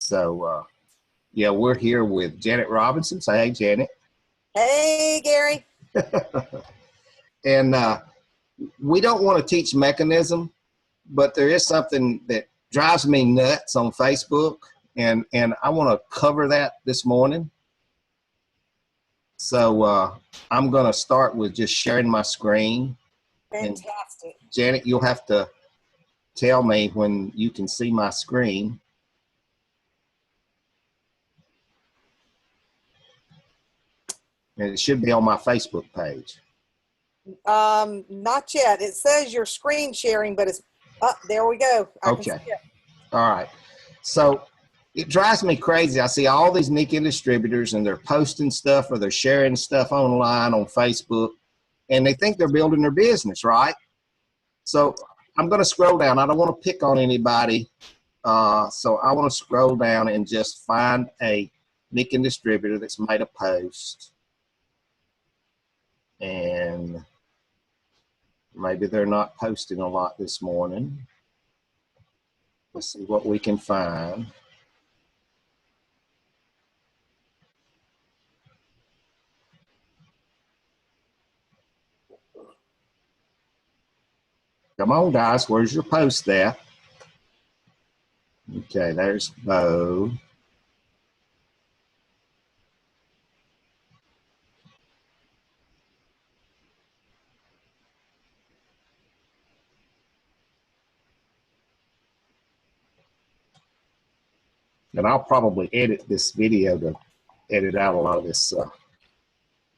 So, yeah, we're here with Janet Robinson. Say hey, Janet. Hey, Gary. And we don't want to teach mechanism, but there is something that drives me nuts on Facebook, and I want to cover that this morning. So I'm going to start with just sharing my screen. Fantastic. And Janet, you'll have to tell me when you can see my screen. And it should be on my Facebook page. Not yet. It says you're screen sharing, but it's up. There we go. Okay. All right. So it drives me crazy. I see all these Nikken distributors and they're posting stuff or they're sharing stuff online on Facebook, and they think they're building their business, right? So I'm going to scroll down. I don't want to pick on anybody. So I want to scroll down and just find a Nikken distributor that's made a post. And maybe they're not posting a lot this morning. Let's see what we can find. Come on, guys. Where's your post there? Okay, there's Bo. And I'll probably edit this video to edit out a lot of this stuff.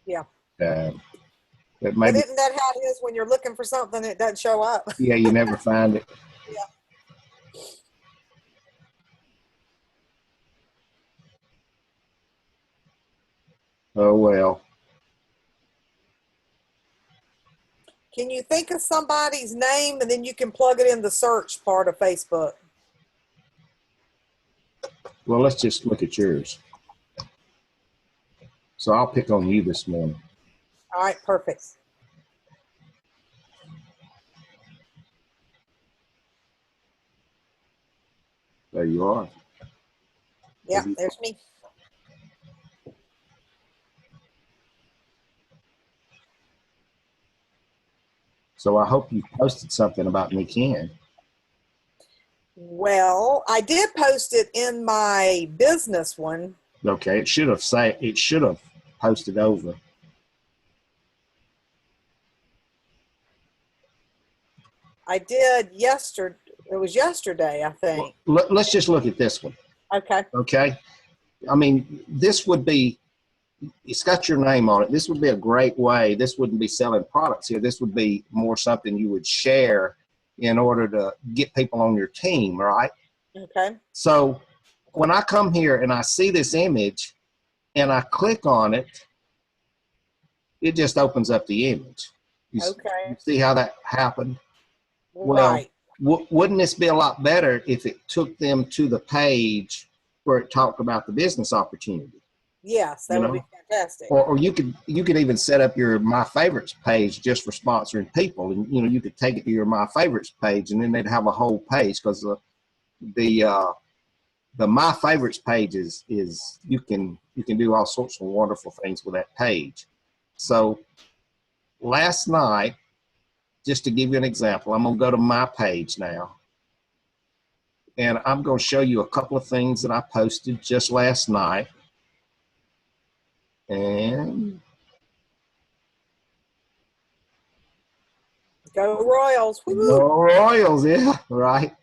Yeah. But But maybe, isn't that how it is when you're looking for something that doesn't show up? yeah, you never find it. Yeah. Oh, well. Can you think of somebody's name and then you can plug it in the search part of Facebook? Well, let's just look at yours. So I'll pick on you this morning. All right, perfect. There you are. Yeah, there's me. So I hope you posted something about Nikken. Well, I did post it in my business one. Okay, it should have posted over. I did yesterday. It was yesterday, I think. Well, let's just look at this one. Okay. Okay. I mean, this would be, it's got your name on it. This would be a great way. This wouldn't be selling products here. This would be more something you would share in order to get people on your team, right? Okay. So when I come here and I see this image and I click on it, it just opens up the image. You see how that happened? Right. Well, wouldn't this be a lot better if it took them to the page where it talked about the business opportunity? Yes, that would be fantastic. Or you could even set up your My Favorites page just for sponsoring people, and you could take it to your My Favorites page, and then they'd have a whole page, because the My Favorites page is you can do all sorts of wonderful things with that page. So last night, just to give you an example, I'm gonna go to my page now, and I'm gonna show you a couple of things that I posted just last night. And go Royals. Go Royals, yeah, right.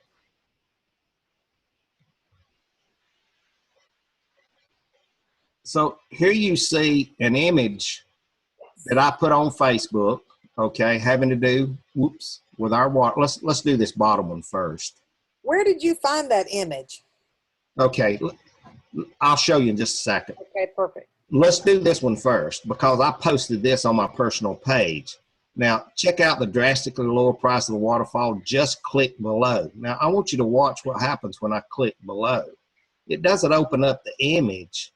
So here you see an image that I put on Facebook, okay, having to do, with our water. Let's do this bottom one first. Where did you find that image? Okay, I'll show you in just a second. Okay, perfect. Let's do this one first, because I posted this on my personal page. Now, check out the drastically lower price of the waterfall. Just click below. Now, I want you to watch what happens when I click below. It doesn't open up the image.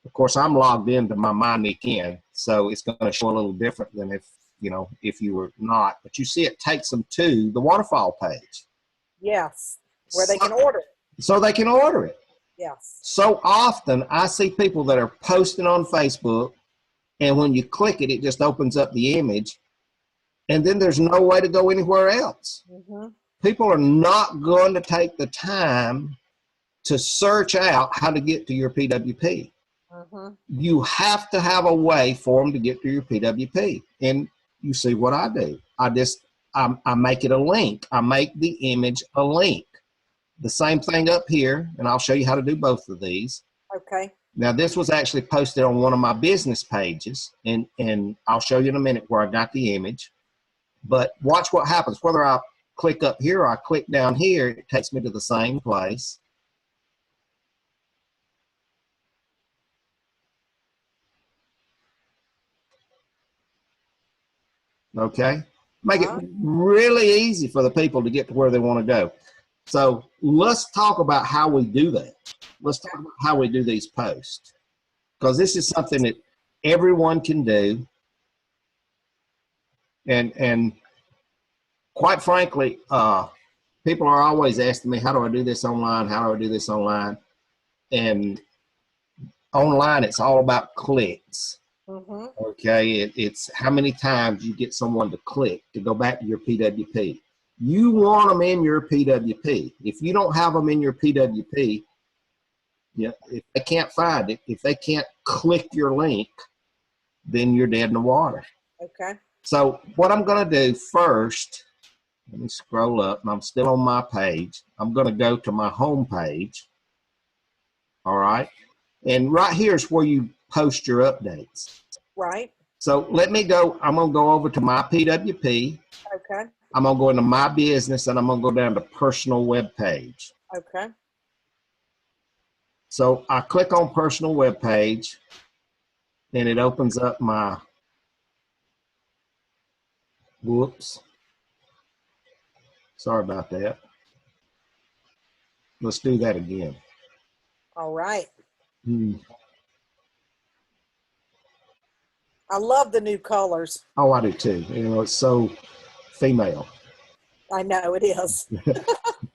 Of course, I'm logged into my Nikken, so it's going to show a little different than if you were not. But you see, it takes them to the waterfall page. Yes, where they can order it. So they can order it. Yes. So often I see people that are posting on Facebook, and when you click it, it just opens up the image, and then there's no way to go anywhere else. Mm-hmm. People are not going to take the time to search out how to get to your PWP. Mm-hmm. You have to have a way for them to get to your PWP. And you see what I do. I make it a link. I make the image a link. The same thing up here, and I'll show you how to do both of these. Okay. Now, this was actually posted on one of my business pages, and I'll show you in a minute where I got the image. But watch what happens. Whether I click up here or I click down here, it takes me to the same place. Okay? Make it really easy for the people to get to where they want to go. So let's talk about how we do that. Let's talk about how we do these posts, because this is something that everyone can do. And quite frankly, people are always asking me, how do I do this online? How do I do this online? And online, it's all about clicks. Mm-hmm. Okay, it's how many times you get someone to click to go back to your PWP. You want them in your PWP. If you don't have them in your PWP, yeah, if they can't find it, if they can't click your link, then you're dead in the water. Okay. So what I'm going to do first, let me scroll up, and I'm still on my page. I'm going to go to my home page. All right, and right here is where you post your updates. Right. So let me go. I'm going to go over to my PWP. Okay. I'm going to go into my business, and I'm going to go down to personal web page. Okay. So I click on personal web page, and it opens up my, whoops, sorry about that. Let's do that again. All right. Hmm. I love the new colors. Oh, I do too. You know, it's so female. I know it is.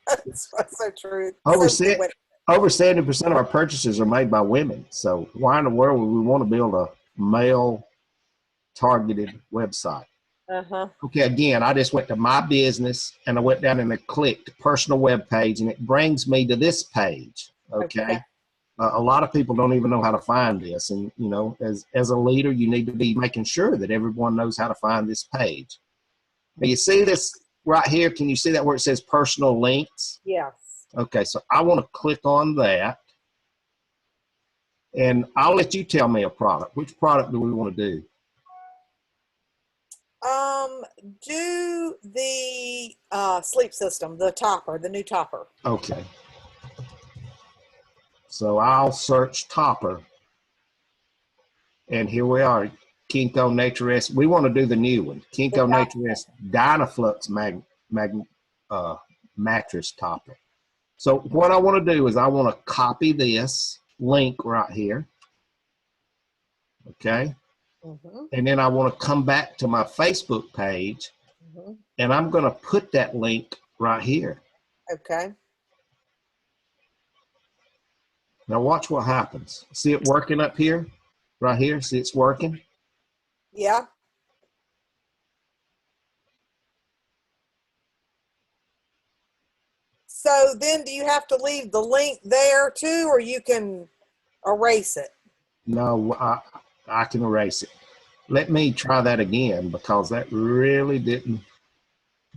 That's so true. Over So poetic. over 70% of our purchases are made by women. So why in the world would we want to build a male targeted website? Uh-huh. Okay, again, I just went to my business, and I went down and I clicked personal web page, and it brings me to this page. Okay. A lot of people don't even know how to find this. And, you know, as a leader, you need to be making sure that everyone knows how to find this page. Now, you see this right here? Can you see that where it says personal links? Yes. Okay, so I want to click on that, and I'll let you tell me a product. Which product do we want to do? Do the sleep system, the topper, the new topper. Okay. So I'll search topper, and here we are, Kinko Nature S. We want to do the new one, Kinko Nature S Dynaflux mattress topper. So what I want to do is I want to copy this link right here, okay? Mm-hmm. And then I want to come back to my Facebook page, Mm-hmm. and I'm going to put that link right here. Okay. Now watch what happens. See it working up here? Right here? See it's working? Yeah. So then do you have to leave the link there too, or you can erase it? No, I can erase it. Let me try that again, because that really didn't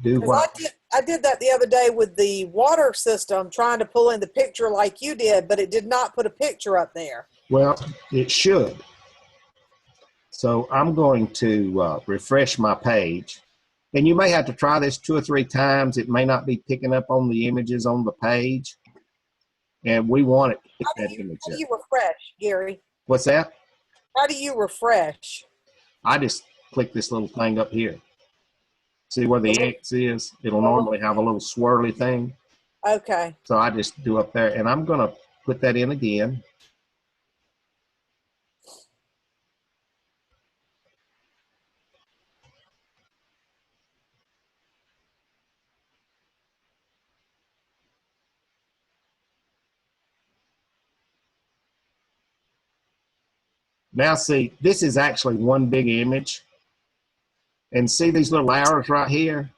do Because what. I did that the other day with the water system, trying to pull in the picture like you did, but it did not put a picture up there. Well, it should. So I'm going to refresh my page. And you may have to try this 2 or 3 times. It may not be picking up on the images on the page. And we want it to pick that image How do up. you refresh, Gary? What's that? How do you refresh? I just click this little thing up here. See where the X is? It'll normally have a little swirly thing. Okay. So I just do up there, and I'm going to put that in again. Now see, this is actually one big image. And see these little arrows right here?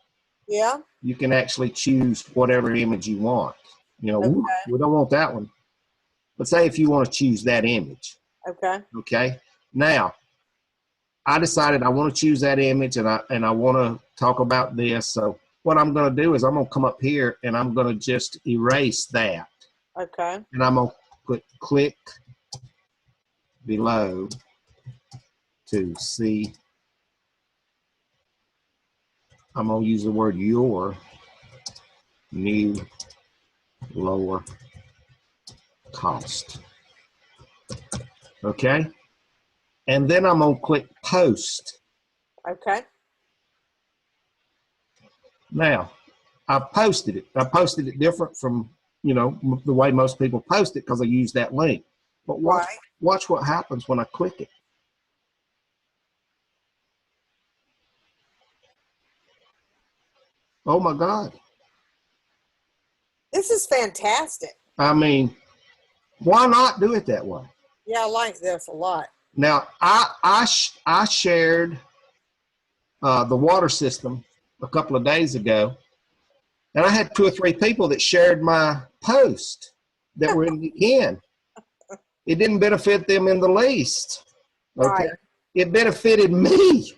Yeah. You can actually choose whatever image you want. You know, Okay. we don't want that one. But say if you want to choose that image. Okay. Okay. Now, I decided I want to choose that image and I want to talk about this. So what I'm going to do is I'm going to come up here and I'm going to just erase that. Okay. And I'm going to click below to see. I'm going to use the word your new lower cost. Okay. And then I'm going to click post. Okay. Now, I posted it. I posted it different from, you know, the way most people post it because I use that link. But watch what happens when I click it. Oh my God. This is fantastic. I mean, why not do it that way? Yeah, I like this a lot. Now, I shared the water system a couple of days ago, and I had 2 or 3 people that shared my post that were in Nikken. It didn't benefit them in the least. Okay. Right. It benefited me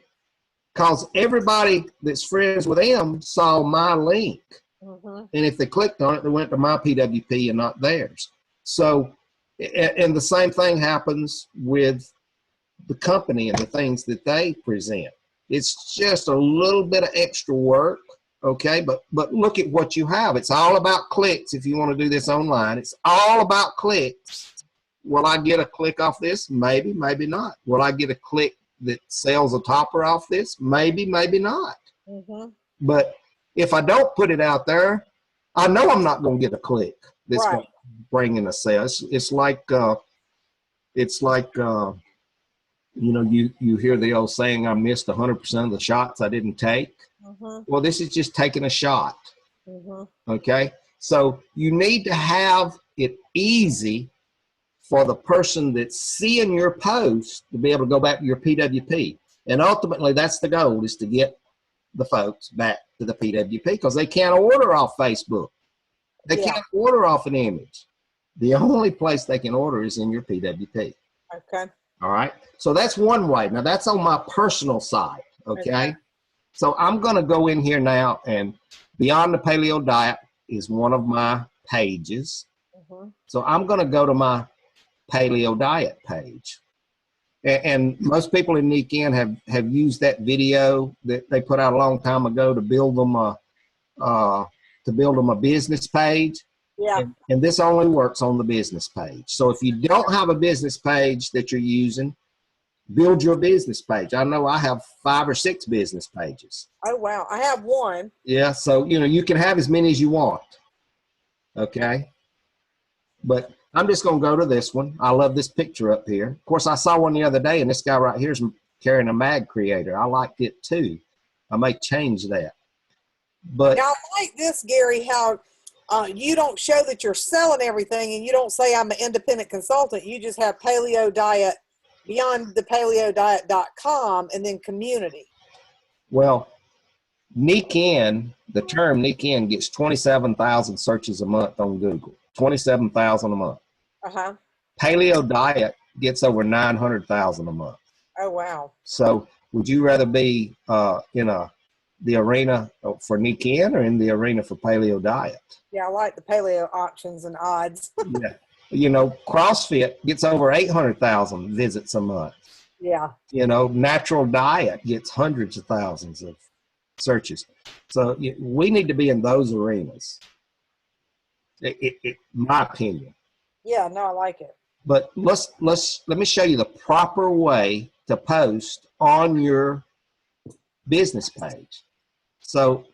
because everybody that's friends with them saw my link. Mm-hmm. And if they clicked on it, they went to my PWP and not theirs. So, and the same thing happens with the company and the things that they present. It's just a little bit of extra work, okay? But look at what you have. It's all about clicks if you want to do this online. It's all about clicks. Will I get a click off this? Maybe, maybe not. Will I get a click that sells a topper off this? Maybe, maybe not. Mm-hmm. But if I don't put it out there, I know I'm not going to get a click that's going to bring in a sale. It's like you know, you hear the old saying, I missed 100% of the shots I didn't take. Mm-hmm. Well, this is just taking a shot. Mm-hmm. Okay. So you need to have it easy for the person that's seeing your post to be able to go back to your PWP. And ultimately that's the goal, is to get the folks back to the PWP because they can't order off Facebook. They can't order off an image. The only place they can order is in your PWP. Okay. All right. So that's one way. Now that's on my personal side. Okay. So I'm going to go in here now, and Beyond the Paleo Diet is one of my pages. Mm-hmm. So I'm going to go to my Paleo Diet page. And most people in Nikken have used that video that they put out a long time ago to build them a business page. Yeah. And this only works on the business page. So if you don't have a business page that you're using, build your business page. I know I have 5 or 6 business pages. Oh, wow. I have one. Yeah. So, you know, you can have as many as you want. Okay. But I'm just going to go to this one. I love this picture up here. Of course, I saw one the other day, and this guy right here is carrying a mag creator. I liked it too. I may change that. But now, I like this, Gary, how you don't show that you're selling everything, and you don't say I'm an independent consultant. You just have Paleo Diet, beyondthepaleodiet.com, and then community. Well, Nikken, the term Nikken gets 27,000 searches a month on Google. 27,000 a month. Uh-huh. Paleo Diet gets over 900,000 a month. Oh, wow. So would you rather be in the arena for Nikken or in the arena for Paleo Diet? Yeah, I like the paleo options and odds. Yeah. You know, CrossFit gets over 800,000 visits a month. Yeah. You know, Natural Diet gets hundreds of thousands of searches. So we need to be in those arenas. My opinion. Yeah, no, I like it. But let me show you the proper way to post on your business page. So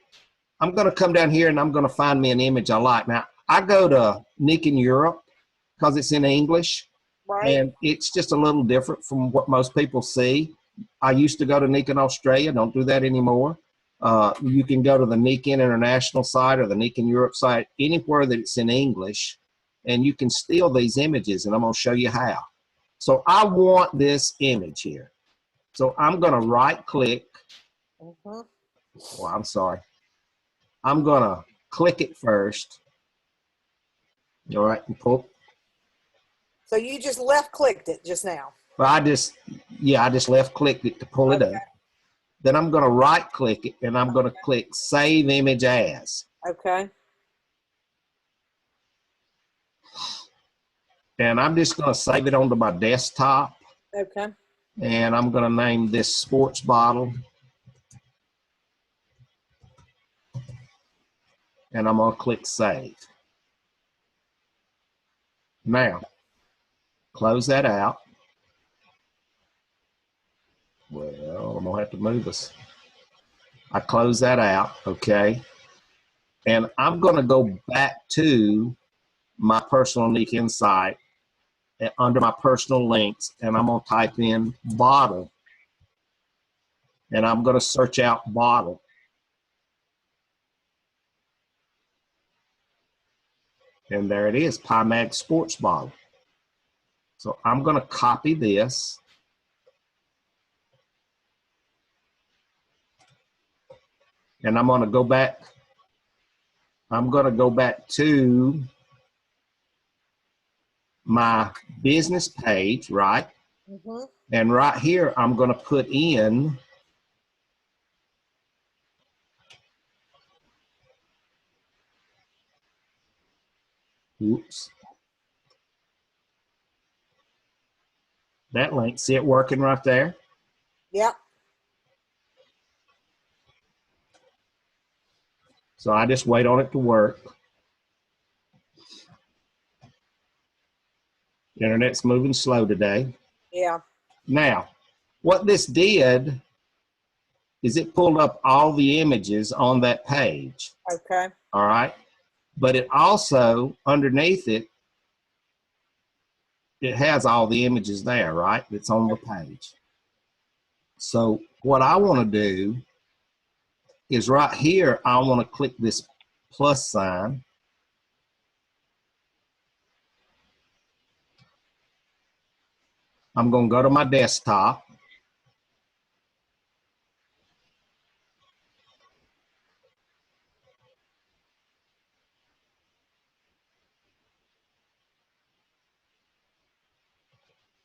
I'm going to come down here and I'm going to find me an image I like. Now I go to Nikken Europe because it's in English, and it's just a little different from what most people see. I used to go to Nikken Australia. Don't do that anymore. You can go to the Nikken International site or the Nikken Europe site, anywhere that it's in English, and you can steal these images, and I'm going to show you how. So I want this image here. So I'm going to right click. Well, I'm sorry. I'm going to click it first. All right. And pull. So you just left clicked it just now. But I just left clicked it to pull it up. Then I'm going to right click it and I'm going to click Save Image As. Okay. And I'm just going to save it onto my desktop. Okay. And I'm going to name this sports bottle. And I'm going to click Save. Now, close that out. Well, I'm going to have to move this. I close that out, okay? And I'm going to go back to my personal Nikken site under my personal links, and I'm going to type in bottle. And I'm going to search out bottle. And there it is, PyMag sports bottle. So I'm going to copy this. And I'm going to go back. I'm going to go back to my business page, right? And right here, I'm going to put in that link. See it working right there? Yep. So I just wait on it to work. Internet's moving slow today. Yeah. Now, what this did is it pulled up all the images on that page. Okay. All right. But it also, underneath it, it has all the images there, right? That's on the page. So what I want to do is right here, I want to click this plus sign. I'm going to go to my desktop.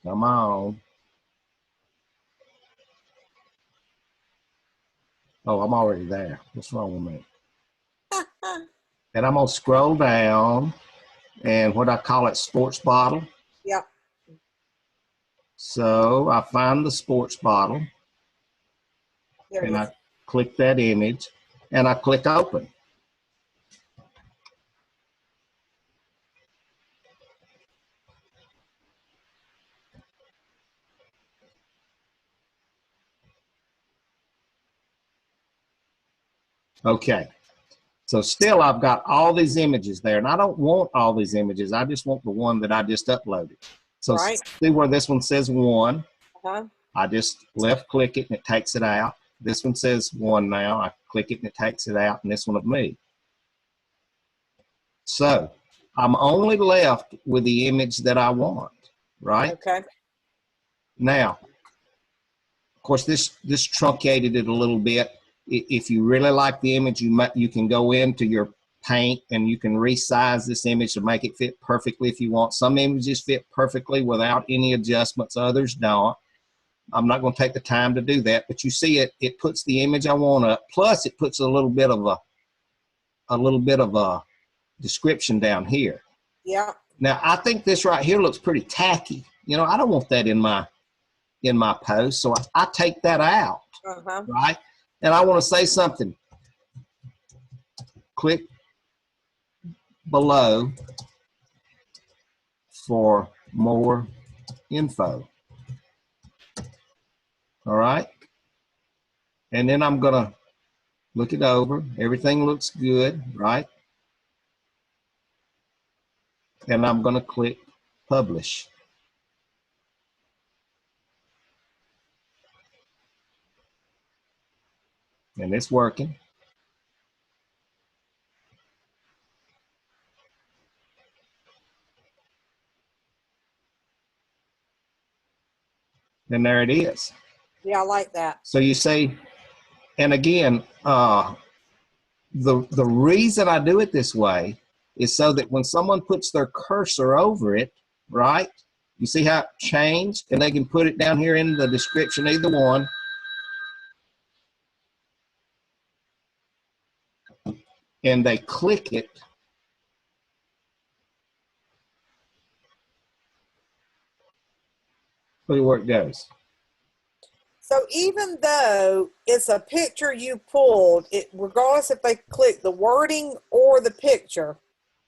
Come on. Oh, I'm already there. What's wrong with me? And I'm going to scroll down and what I call it, sports bottle. Yep. So I find the sports bottle and I click that image and I click open. Okay. So still I've got all these images there and I don't want all these images. I just want the one that I just uploaded. So see where this one says 1. I just left click it and it takes it out. This one says 1 now. I click it and it takes it out, and this one of me. So I'm only left with the image that I want, right? Okay. Now, of course, this truncated it a little bit. If you really like the image, you can go into your paint and you can resize this image to make it fit perfectly if you want. Some images fit perfectly without any adjustments, others don't. I'm not going to take the time to do that, but you see it puts the image I want up, plus it puts a little bit of a description down here. Yeah. Now I think this right here looks pretty tacky. You know, I don't want that in my post, so I take that out, right? And I want to say something. Click below for more info. All right. And then I'm going to look it over. Everything looks good, right? And I'm going to click publish. And it's working. And there it is. Yeah, I like that. So you see, and again, the reason I do it this way is so that when someone puts their cursor over it, right, you see how it changed, and they can put it down here in the description, either one, and they click it, look where it goes. So even though it's a picture you pulled, it regardless if they click the wording or the picture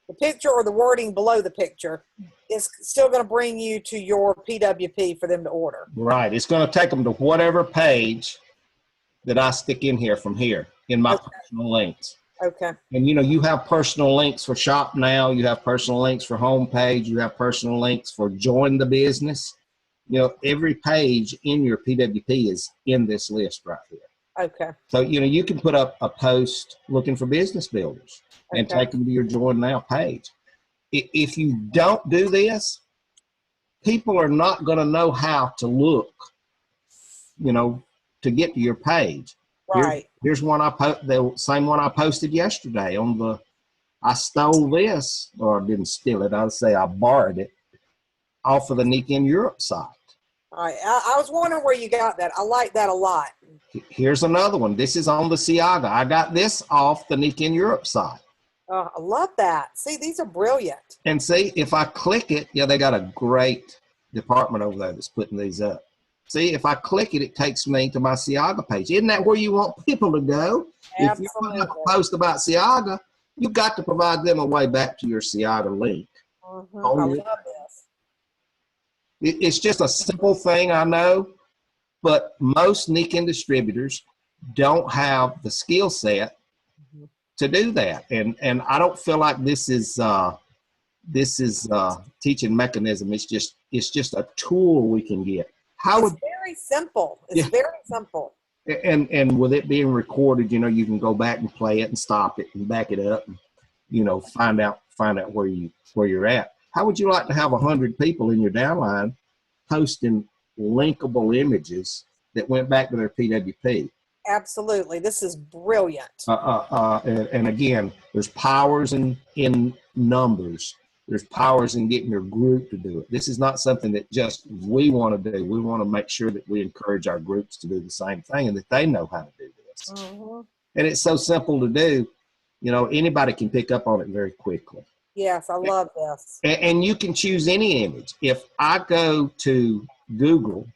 or the wording below the picture, it's still going to bring you to your PWP for them to order. Right. It's going to take them to whatever page that I stick in here from here in my personal links. Okay. And you know, you have personal links for Shop Now, you have personal links for Homepage, you have personal links for Join the Business. You know, every page in your PWP is in this list right here. Okay. So, you know, you can put up a post looking for business builders and take them to your Join Now page. If you don't do this, people are not going to know how to look, you know, to get to your page. Right. Here's one the same one I posted yesterday on the, I stole this, or I didn't steal it, I would say I borrowed it off of the Nikken Europe site. All right. I was wondering where you got that. I like that a lot. Here's another one. This is on the Siaga. I got this off the Nikken Europe site. I love that. See, these are brilliant. And see, if I click it, yeah, they got a great department over there that's putting these up. See, if I click it, it takes me to my Siaga page. Isn't that where you want people to go? Absolutely. If you put up a post about Siaga, you've got to provide them a way back to your Siaga link. I love this. It's just a simple thing, I know, but most Nikken distributors don't have the skill set to do that, and I don't feel like this is teaching mechanism. It's just a tool we can get. It's very simple. It's very simple. And with it being recorded, you know, you can go back and play it and stop it and back it up, and, you know, find out where you're at. How would you like to have 100 people in your downline posting linkable images that went back to their PWP? Absolutely. This is brilliant. And again, there's powers in numbers. There's powers in getting your group to do it. This is not something that just we want to do. We want to make sure that we encourage our groups to do the same thing and that they know how to do this. And it's so simple to do. You know, anybody can pick up on it very quickly. Yes, I love this. And you can choose any image. If I go to Google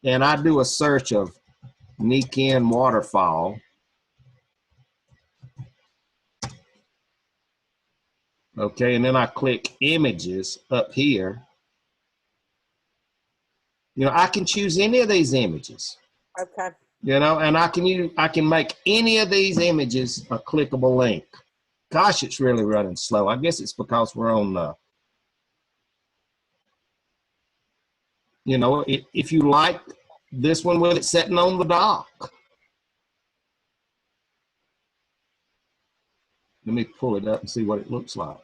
and I do a search of Nikken waterfall, okay, and then I click images up here, you know, I can choose any of these images. Okay. You know, and I can make any of these images a clickable link. Gosh, it's really running slow. I guess it's because we're on you know, if you like this one with it sitting on the dock. Let me pull it up and see what it looks like.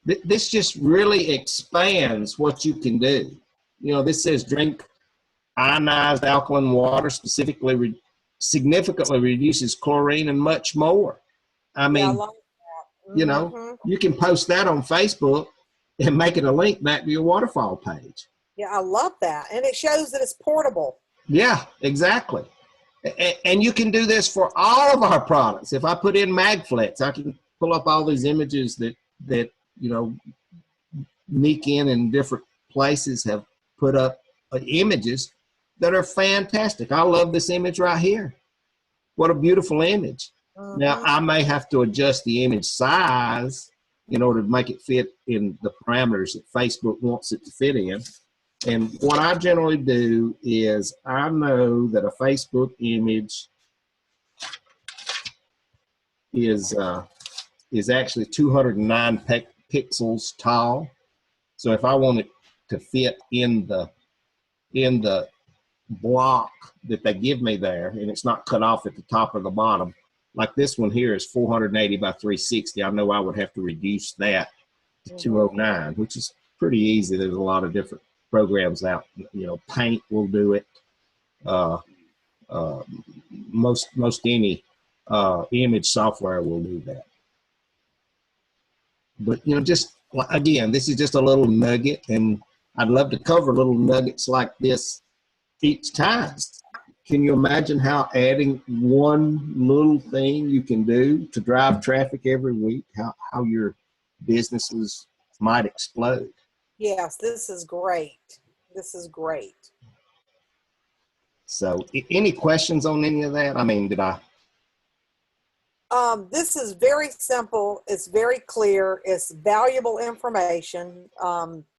This just really expands what you can do. You know, this says drink ionized alkaline water, significantly reduces chlorine and much more. I mean, I like that. you know, you can post that on Facebook and make it a link back to your waterfall page. Yeah, I love that. And it shows that it's portable. Yeah, exactly. And you can do this for all of our products. If I put in Magflex, I can pull up all these images that you know, Nikken in different places have put up images that are fantastic. I love this image right here. What a beautiful image. Now, I may have to adjust the image size in order to make it fit in the parameters that Facebook wants it to fit in. And what I generally do is I know that a Facebook image is actually 209 pixels tall. So if I want it to fit in the block that they give me there, and it's not cut off at the top or the bottom, like this one here is 480 by 360. I know I would have to reduce that to 209, which is pretty easy. There's a lot of different programs out. You know, Paint will do it. Uh, uh, most any image software will do that. But you know, just again, this is just a little nugget, and I'd love to cover little nuggets like this each time. Can you imagine how adding one little thing you can do to drive traffic every week, how your businesses might explode? Yes, this is great. This is great. So any questions on any of that? I mean, did I? This is very simple. It's very clear. It's valuable information.